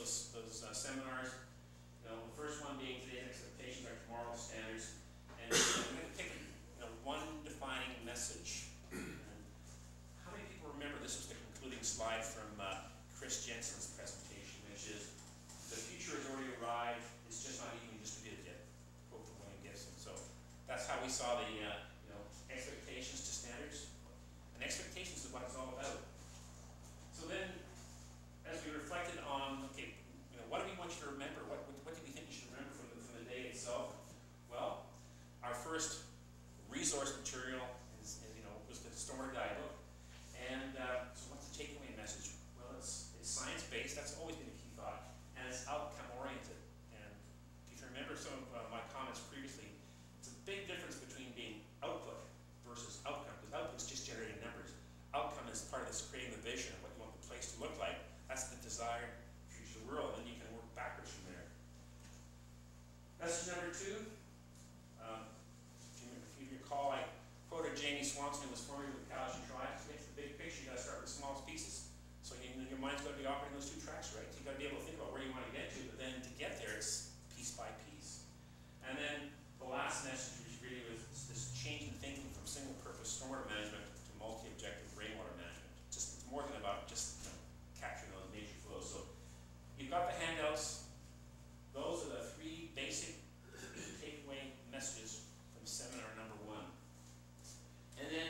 those seminars. You know, the first one being today's expectations are tomorrow's standards, and I'm going to pick one defining message. And how many people remember this was the concluding slide from Chris Jensen's presentation, which is the future has already arrived. It's just not evenly distributed yet. Quote from William Gibson. So that's how we saw the expectations to standards, and expectations is what it's all about. So then, as we reflected on, okay, what do we want you to remember? What do we think you should remember from the day itself? Well, our first resource material is was the Stormwater Guidebook, and so what's the takeaway message? Well, it's science-based. That's always been a key thought, and it's outcome-oriented. And if you remember some of my comments previously, it's a big difference between being output versus outcome, because output is just generating numbers. Outcome is part of this creating the vision of what you want the place to look like. That's the desired future world, and you can work backwards from there. Message number 2. If you recall, I quoted Jamie Swanson, who was formerly with Cowichan Tribe. To get to the big picture, you got to start with the smallest pieces. So your mind's got to be operating those 2 tracks, right? So you got to be able to think about where you want to get to, but then to get there, it's piece by piece. And then the last message, which really was this change in thinking from single-purpose stormwater management to multi-objective rainwater management. It's more than about just capturing those major flows. So you've got the handouts. Those are the 3 basic takeaway messages from seminar number 1. And then,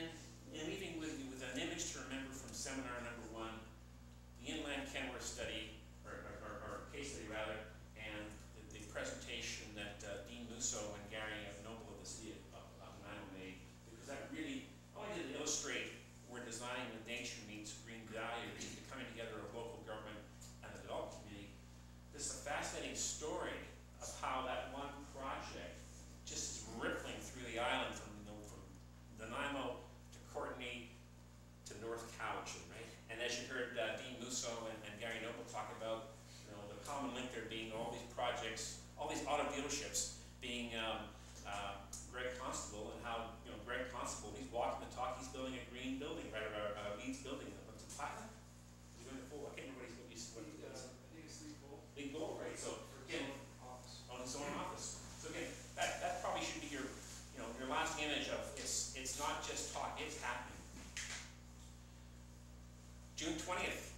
in leaving with you with an image to remember from seminar number 1, the Inland Kenworth study, or case study rather, and the presentation that Dean Musso and Gary Noble of the city of Nanaimo made, because that really only did illustrate where designing with nature meets green value, the coming together of local government and the development community. This is a fascinating story of how that one project just is rippling through the island from Nanaimo to Courtenay to North Cowichan, right? And as you heard Dean Musso and Gary Noble talk about, the common link there being all these projects, all these auto dealerships being Greg Constable, and how Greg Constable, he's walking the talk, he's building a green building, right, or a Leeds building. What's it, platinum? He's doing it full. I can't remember what he's I think it's Lead Gold. Lead Gold, right? So again, on his own office. So again, that probably should be your last image of it's not just talk, it's happening. June 20th,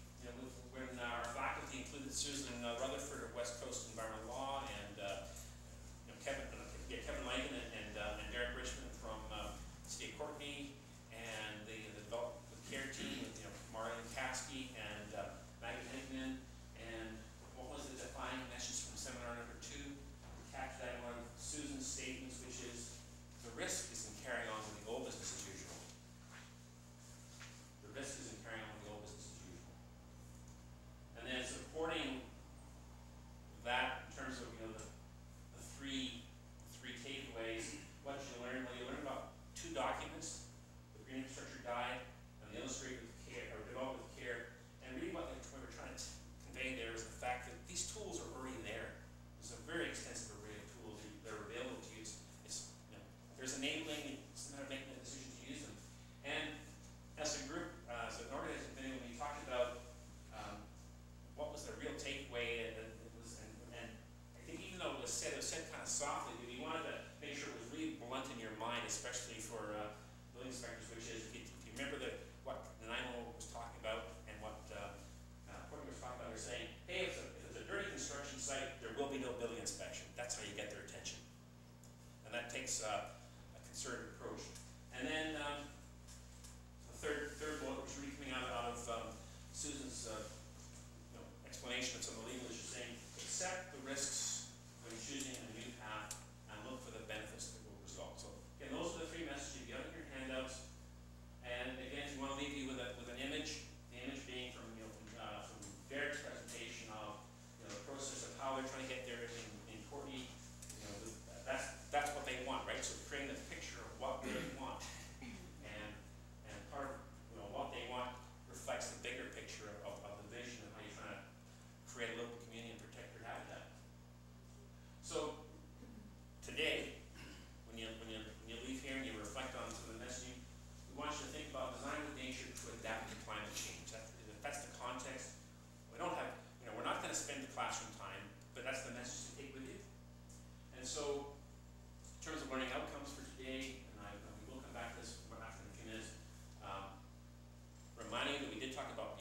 when our faculty included Susan Rutherford of West Coast Environmental Law, and Kevin Langan and Derek Richmond from City of Courtenay, and the development care team with Marlene Kasky and Maggie Hennigan, and what was the defining message from seminar number 2? We captured that in one of Susan's statements, which is the risk is in carrying on with the old business as usual. The risk is in carrying on with the old business as usual. And then supporting that in terms of the three takeaways, what you learn. Well, you learn about 2 documents: the Green Infrastructure Guide and the Illustrated with Care, or Developed with Care. And really, what we're trying to convey there is the fact that these tools are already there. There's a very extensive array of tools that are available to you. There's enabling, it's a matter of making a decision to use them. And as a group, as an organizing committee, when we talked about what was the real takeaway, and I think even though it was said kind of softly, we wanted to make sure it was really blunt in your mind, especially for building inspectors, which is, if you remember what Nanaimo was talking about and what Courtney was talking about, they're saying, hey, if it's a dirty construction site, there will be no building inspection. That's how you get their attention. And that takes a concerted approach. And then the third bullet, which is really coming out of Susan's explanation of some of the legal issues, saying accept the risks when choosing a new path and look for the benefits that will result. So again, those are the 3 messages you got in your handouts. And again, if you want to leave you with an image, the image being from Derek's presentation of the process of how they're trying to get there in Courtenay. That's what they want, right? So creating a picture of what they want, and part of what they want reflects the bigger picture of the vision of how you're trying to create a local community and protect your habitat. classroom time, but that's the message to take with you. And so, in terms of learning outcomes for today, and we will come back to this after a few minutes, reminding you that we did talk about